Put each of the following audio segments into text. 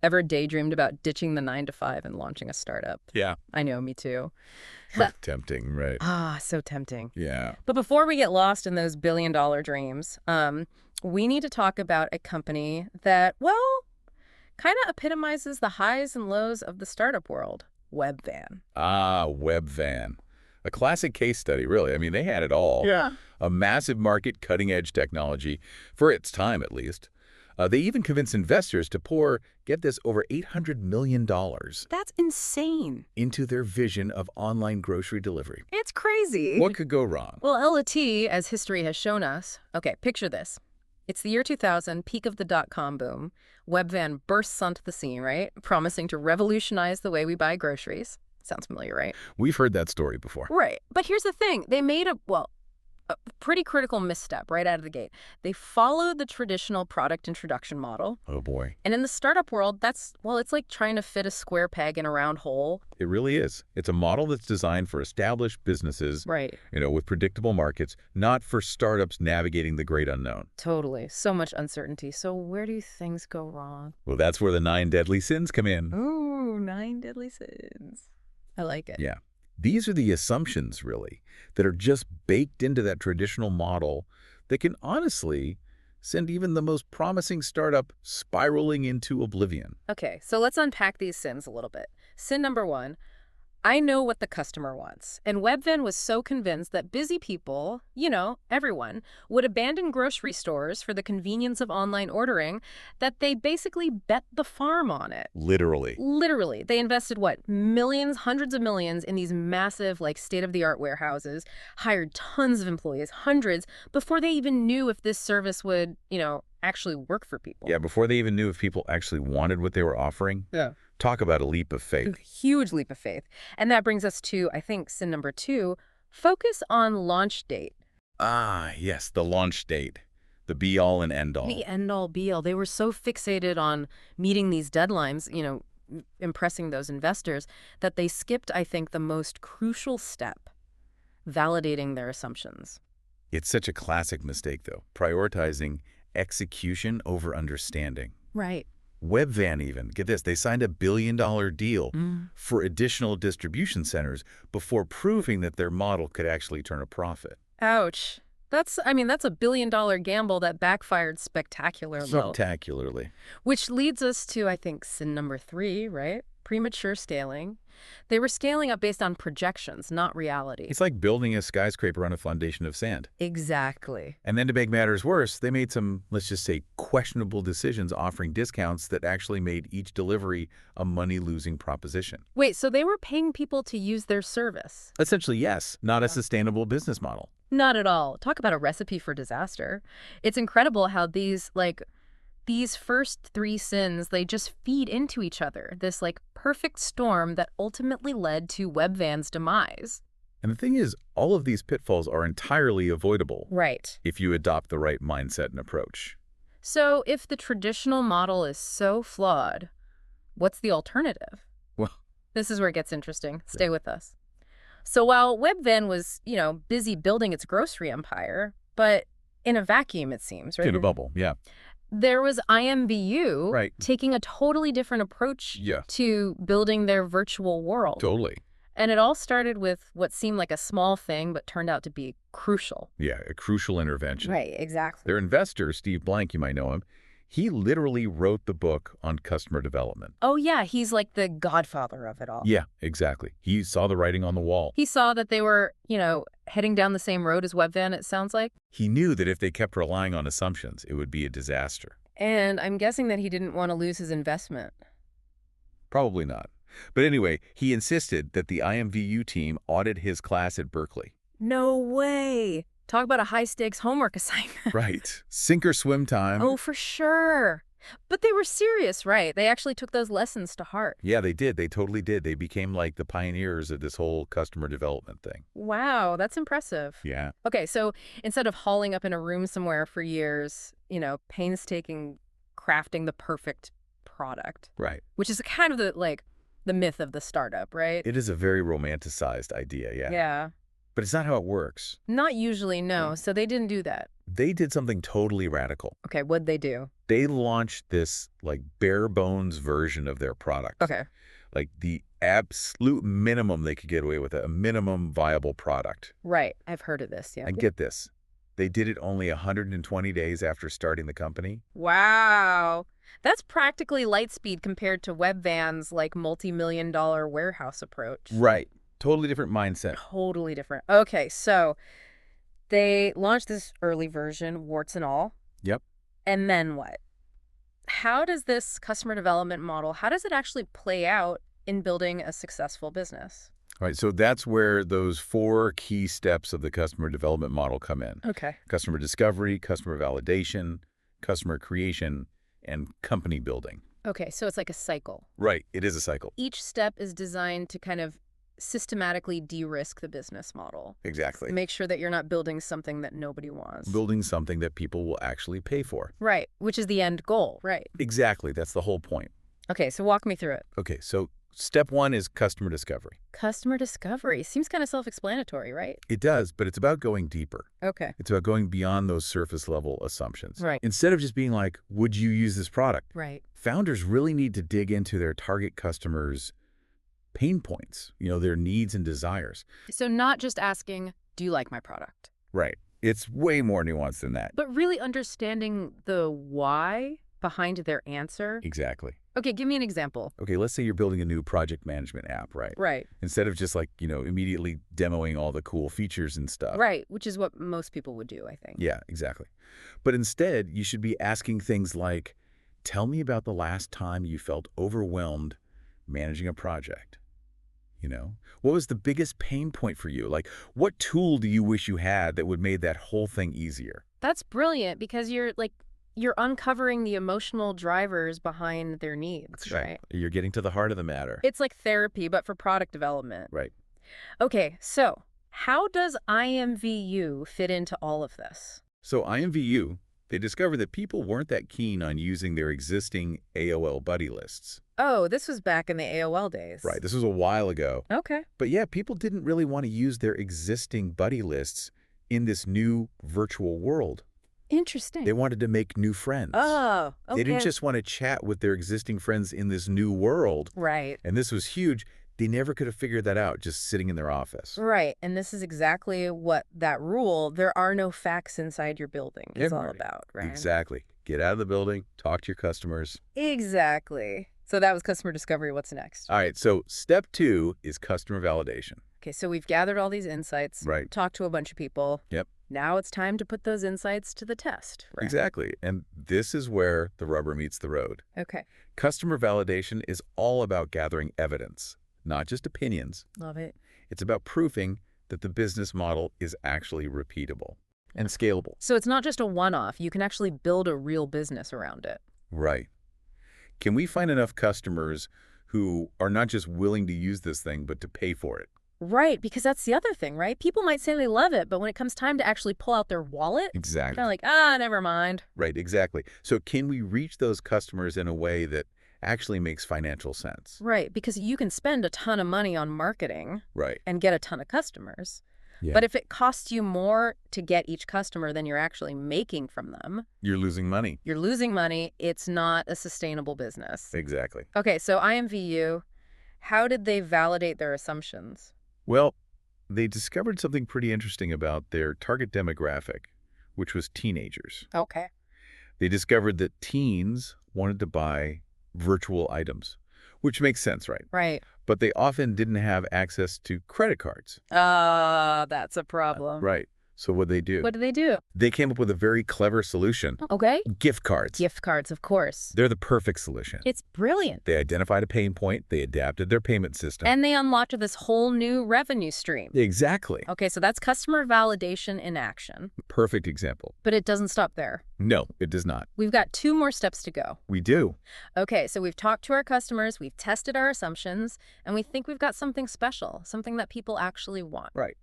Ever daydreamed about ditching the 9 to 5 and launching a startup? Yeah. I know, me too. But, Tempting, right? so tempting. Yeah. But before we get lost in those billion-dollar dreams, we need to talk about a company that, well, kind of epitomizes the highs and lows of the startup world, Webvan. Ah, Webvan. A classic case study, really. I mean, they had it all. Yeah. A massive market, cutting-edge technology, for its time at least. They even convinced investors to pour, get this, over $800 million That's insane. into their vision of online grocery delivery. It's crazy. What could go wrong? Well, L&T, as history has shown us, okay, picture this. It's the year 2000, peak of the dot-com boom. Webvan bursts onto the scene, right? Promising to revolutionize the way we buy groceries. Sounds familiar, right? We've heard that story before. Right. But here's the thing. They made a pretty critical misstep right out of the gate. They followed the traditional product introduction model. Oh, boy. And in the startup world, it's like trying to fit a square peg in a round hole. It really is. It's a model that's designed for established businesses, Right. with predictable markets, not for startups navigating the great unknown. Totally. So much uncertainty. So where do things go wrong? Well, that's where the 9 deadly sins come in. Ooh, 9 deadly sins. I like it. Yeah. These are the assumptions, really, that are just baked into that traditional model that can honestly send even the most promising startup spiraling into oblivion. Okay, so let's unpack these sins a little bit. Sin number 1, I know what the customer wants. And Webvan was so convinced that busy people, everyone, would abandon grocery stores for the convenience of online ordering that they basically bet the farm on it. Literally. Literally. They invested, millions, hundreds of millions in these massive, state-of-the-art warehouses, hired tons of employees, hundreds, before they even knew if this service would, actually work for people. Yeah, before they even knew if people actually wanted what they were offering. Yeah. Talk about a leap of faith. Huge leap of faith. And that brings us to, I think, sin number 2, focus on launch date. Ah, yes, the launch date. The be-all and end-all. The end-all, be-all. They were so fixated on meeting these deadlines, impressing those investors, that they skipped, I think, the most crucial step, validating their assumptions. It's such a classic mistake, though, prioritizing execution over understanding. Right. Webvan even, get this, they signed $1 billion deal for additional distribution centers before proving that their model could actually turn a profit. Ouch. That's a $1 billion gamble that backfired spectacularly. Spectacularly. Which leads us to, I think, sin number 3, right? Premature scaling. They were scaling up based on projections, not reality. It's like building a skyscraper on a foundation of sand. Exactly. And then to make matters worse, they made some, let's just say, questionable decisions offering discounts that actually made each delivery a money-losing proposition. Wait, so they were paying people to use their service? Essentially, yes. Not a sustainable business model. Not at all. Talk about a recipe for disaster. It's incredible how these first 3 sins, they just feed into each other. This perfect storm that ultimately led to Webvan's demise. And the thing is, all of these pitfalls are entirely avoidable. Right. If you adopt the right mindset and approach. So if the traditional model is so flawed, what's the alternative? Well, this is where it gets interesting. Stay with us. So while Webvan was, busy building its grocery empire, but in a vacuum, it seems, right? In a bubble, yeah. There was IMVU Right. taking a totally different approach to building their virtual world. Totally. And it all started with what seemed like a small thing, but turned out to be crucial. Yeah, a crucial intervention. Right, exactly. Their investor, Steve Blank, you might know him, he literally wrote the book on customer development. Oh, yeah, he's like the godfather of it all. Yeah, exactly. He saw the writing on the wall. He saw that they were, heading down the same road as Webvan, it sounds like. He knew that if they kept relying on assumptions, it would be a disaster. And I'm guessing that he didn't want to lose his investment. Probably not. But anyway, he insisted that the IMVU team audit his class at Berkeley. No way. Talk about a high-stakes homework assignment. Right. Sink or swim time. Oh, for sure. But they were serious, right? They actually took those lessons to heart. Yeah, they did. They totally did. They became like the pioneers of this whole customer development thing. Wow, that's impressive. Yeah. Okay, so instead of hauling up in a room somewhere for years, painstaking crafting the perfect product. Right. Which is kind of the myth of the startup, right? It is a very romanticized idea, yeah. Yeah. But it's not how it works. Not usually, no. So they didn't do that. they did something totally radical. Okay, what'd they do? They launched this like bare bones version of their product. Okay. Like the absolute minimum they could get away with, a minimum viable product. Right. I've heard of this, yeah. And get this, they did it only 120 days after starting the company. Wow. That's practically light speed compared to Webvan's like multi-million-dollar warehouse approach. Right. Totally different mindset. Totally different. Okay, so they launched this early version, warts and all. Yep. And then what? How does this customer development model, how does it actually play out in building a successful business? All right, so that's where those 4 key steps of the customer development model come in. Okay. Customer discovery, customer validation, customer creation, and company building. Okay, so it's like a cycle. Right, it is a cycle. Each step is designed to kind of systematically de-risk the business model. Exactly. Make sure that you're not building something that nobody wants. Building something that people will actually pay for. Right, which is the end goal, right? Exactly, that's the whole point. Okay, so walk me through it. Okay, so step 1 is customer discovery. Customer discovery. Seems kind of self-explanatory, right? It does, but it's about going deeper. Okay. It's about going beyond those surface-level assumptions. Right. Instead of just being like, would you use this product? Right. Founders really need to dig into their target customers' pain points, their needs and desires. So not just asking, do you like my product? Right. It's way more nuanced than that. But really understanding the why behind their answer. Exactly. Okay, give me an example. Okay, let's say you're building a new project management app, right? Right. Instead of just like, immediately demoing all the cool features and stuff. Right, which is what most people would do, I think. Yeah, exactly. But instead, you should be asking things like, tell me about the last time you felt overwhelmed managing a project. What was the biggest pain point for you? Like, what tool do you wish you had that would made that whole thing easier? That's brilliant because you're uncovering the emotional drivers behind their needs, That's right? You're getting to the heart of the matter. It's like therapy, but for product development. Right. Okay, so how does IMVU fit into all of this? So IMVU, they discovered that people weren't that keen on using their existing AOL buddy lists. Oh, this was back in the AOL days. Right. This was a while ago. Okay. But yeah, people didn't really want to use their existing buddy lists in this new virtual world. Interesting. They wanted to make new friends. Oh, okay. They didn't just want to chat with their existing friends in this new world. Right. And this was huge. They never could have figured that out just sitting in their office. Right. And this is exactly what that rule, there are no facts inside your building, is all about, right? Exactly. Get out of the building, talk to your customers. Exactly. So that was customer discovery. What's next? All right. So step 2 is customer validation. Okay, so we've gathered all these insights. Right. Talked to a bunch of people. Yep. Now it's time to put those insights to the test. Right? Exactly. And this is where the rubber meets the road. Okay. Customer validation is all about gathering evidence, not just opinions. Love it. It's about proving that the business model is actually repeatable and scalable. So it's not just a one-off. You can actually build a real business around it. Right. Can we find enough customers who are not just willing to use this thing, but to pay for it? Right, because that's the other thing, right? People might say they love it, but when it comes time to actually pull out their wallet, Exactly. kind of like, never mind. Right, exactly. So can we reach those customers in a way that actually makes financial sense? Right, because you can spend a ton of money on marketing Right. and get a ton of customers. Yeah. But if it costs you more to get each customer than you're actually making from them, You're losing money. you're losing money. It's not a sustainable business. Exactly. Okay, so IMVU, how did they validate their assumptions? Well, they discovered something pretty interesting about their target demographic, which was teenagers. Okay. They discovered that teens wanted to buy virtual items, which makes sense, right? Right. But they often didn't have access to credit cards. That's a problem. Right. So what they do? What do they do? They came up with a very clever solution. Okay. Gift cards. Gift cards, of course. They're the perfect solution. It's brilliant. They identified a pain point. They adapted their payment system. And they unlocked this whole new revenue stream. Exactly. Okay, so that's customer validation in action. Perfect example. But it doesn't stop there. No, it does not. We've got 2 more steps to go. We do. Okay, so we've talked to our customers, we've tested our assumptions, and we think we've got something special, something that people actually want. Right.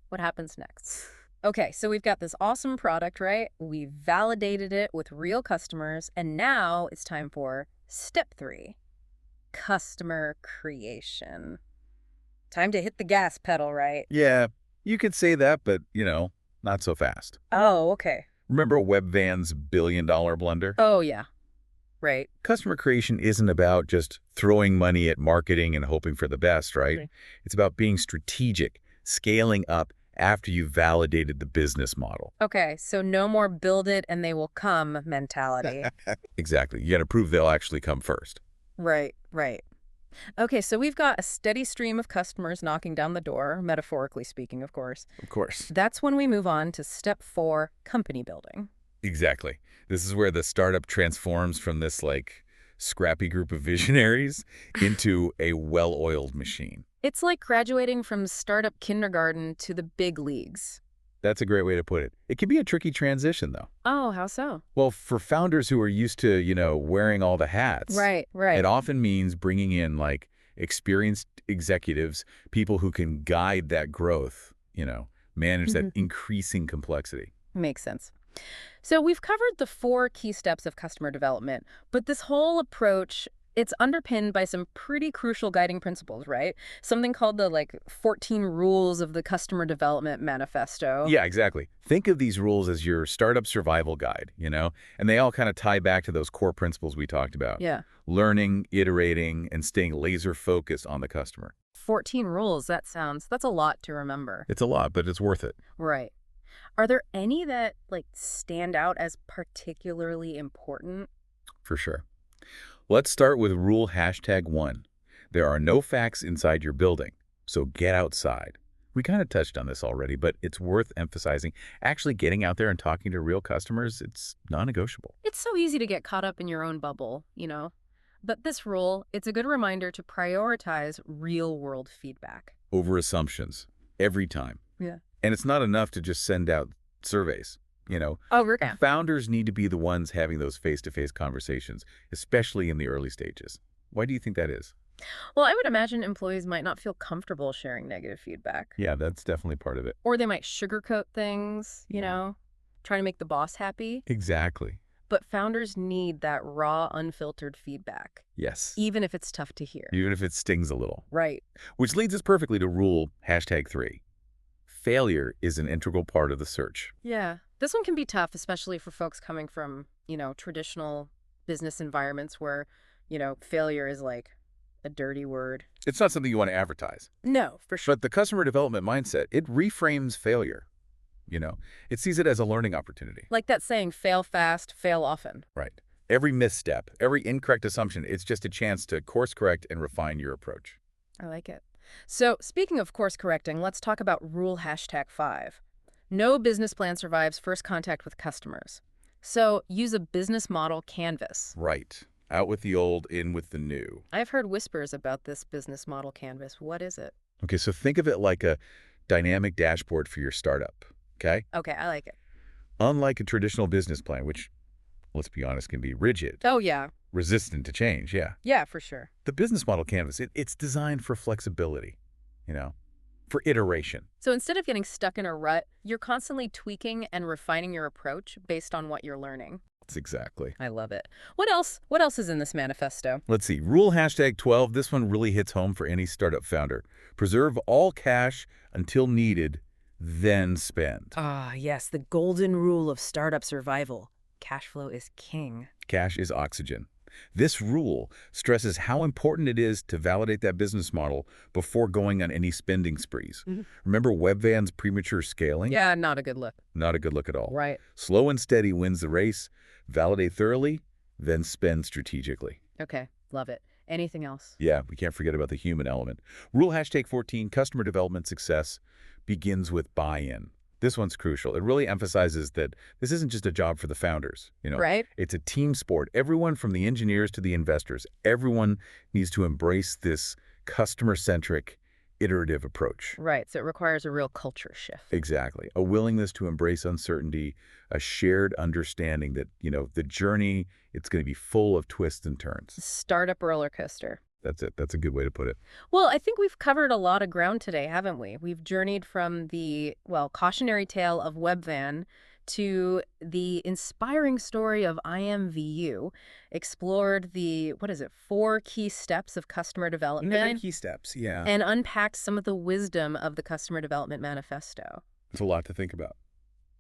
What happens next? Okay, so we've got this awesome product, right? We validated it with real customers, and now it's time for step 3, customer creation. Time to hit the gas pedal, right? Yeah, you could say that, but, not so fast. Oh, okay. Remember Webvan's billion-dollar blunder? Oh, yeah. Right. Customer creation isn't about just throwing money at marketing and hoping for the best, right? Right. It's about being strategic, scaling up after you've validated the business model. Okay, so no more build it and they will come mentality. Exactly. You got to prove they'll actually come first. Right, right. Okay, so we've got a steady stream of customers knocking down the door, metaphorically speaking, of course. Of course. That's when we move on to step 4, company building. Exactly. This is where the startup transforms from this, like, scrappy group of visionaries into a well-oiled machine. It's like graduating from startup kindergarten to the big leagues. That's a great way to put it. It can be a tricky transition, though. Oh, how so? Well, for founders who are used to, wearing all the hats, Right, right. it often means bringing in, like, experienced executives, people who can guide that growth, manage that increasing complexity. Makes sense. So we've covered the 4 key steps of customer development, but this whole approach, it's underpinned by some pretty crucial guiding principles, right? Something called the 14 rules of the customer development manifesto. Yeah, exactly. Think of these rules as your startup survival guide, and they all kind of tie back to those core principles we talked about. Yeah. Learning, iterating, and staying laser focused on the customer. 14 rules, that's a lot to remember. It's a lot, but it's worth it. Right. Are there any that stand out as particularly important? For sure. Let's start with rule #1. There are no facts inside your building, so get outside. We kind of touched on this already, but it's worth emphasizing. Actually getting out there and talking to real customers, it's non-negotiable. It's so easy to get caught up in your own bubble, But this rule, it's a good reminder to prioritize real-world feedback. Over assumptions, every time. Yeah. And it's not enough to just send out surveys. Oh, yeah. Founders need to be the ones having those face-to-face conversations, especially in the early stages. Why do you think that is? Well, I would imagine employees might not feel comfortable sharing negative feedback. Yeah, that's definitely part of it. Or they might sugarcoat things, trying to make the boss happy. Exactly. But founders need that raw, unfiltered feedback, Yes. even if it's tough to hear. Even if it stings a little. Right. Which leads us perfectly to rule #3. Failure is an integral part of the search. Yeah. This one can be tough, especially for folks coming from, traditional business environments where, failure is like a dirty word. It's not something you want to advertise. No, for sure. But the customer development mindset, it reframes failure. It sees it as a learning opportunity. Like that saying, fail fast, fail often. Right. Every misstep, every incorrect assumption, it's just a chance to course correct and refine your approach. I like it. So speaking of course correcting, let's talk about rule #5. No business plan survives first contact with customers. So use a business model canvas. Right. Out with the old, in with the new. I've heard whispers about this business model canvas. What is it? Okay, so think of it like a dynamic dashboard for your startup, okay? Okay, I like it. Unlike a traditional business plan, which, let's be honest, can be rigid, Oh, yeah. resistant to change, yeah. Yeah, for sure. The business model canvas, it's designed for flexibility, for iteration. So instead of getting stuck in a rut, you're constantly tweaking and refining your approach based on what you're learning. That's exactly. I love it. What else? What else is in this manifesto? Let's see. Rule #12. This one really hits home for any startup founder. Preserve all cash until needed, then spend. Ah, yes, the golden rule of startup survival. Cash flow is king. Cash is oxygen. This rule stresses how important it is to validate that business model before going on any spending sprees. Remember Webvan's premature scaling? Yeah, not a good look. Not a good look at all. Right. Slow and steady wins the race. Validate thoroughly, then spend strategically. Okay, love it. Anything else? Yeah, we can't forget about the human element. Rule #14, customer development success begins with buy-in. This one's crucial. It really emphasizes that this isn't just a job for the founders. Right. It's a team sport. Everyone from the engineers to the investors, everyone needs to embrace this customer-centric, iterative approach. Right, so it requires a real culture shift. Exactly. A willingness to embrace uncertainty, a shared understanding that, the journey, it's going to be full of twists and turns. Startup roller coaster. That's it. That's a good way to put it. Well, I think we've covered a lot of ground today, haven't we? We've journeyed from the, cautionary tale of Webvan to the inspiring story of IMVU, explored the, 4 key steps of customer development. Key steps, yeah. And unpacked some of the wisdom of the Customer Development Manifesto. It's a lot to think about.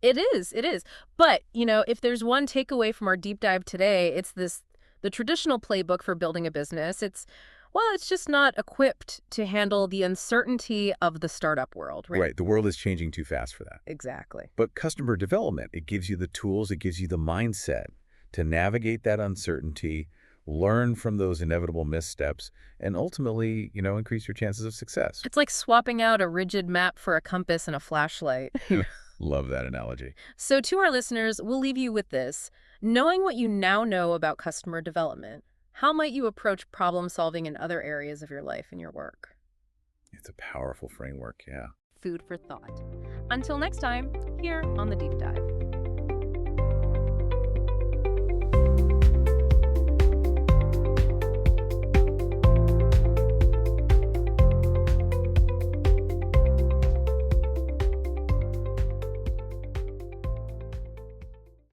It is, it is. But, if there's one takeaway from our deep dive today, it's the traditional playbook for building a business. It's just not equipped to handle the uncertainty of the startup world, right? Right. The world is changing too fast for that. Exactly. But customer development, it gives you the tools, it gives you the mindset to navigate that uncertainty, learn from those inevitable missteps, and ultimately, increase your chances of success. It's like swapping out a rigid map for a compass and a flashlight. Love that analogy. So to our listeners, we'll leave you with this. Knowing what you now know about customer development, how might you approach problem solving in other areas of your life and your work? It's a powerful framework, yeah. Food for thought. Until next time, here on The Deep Dive.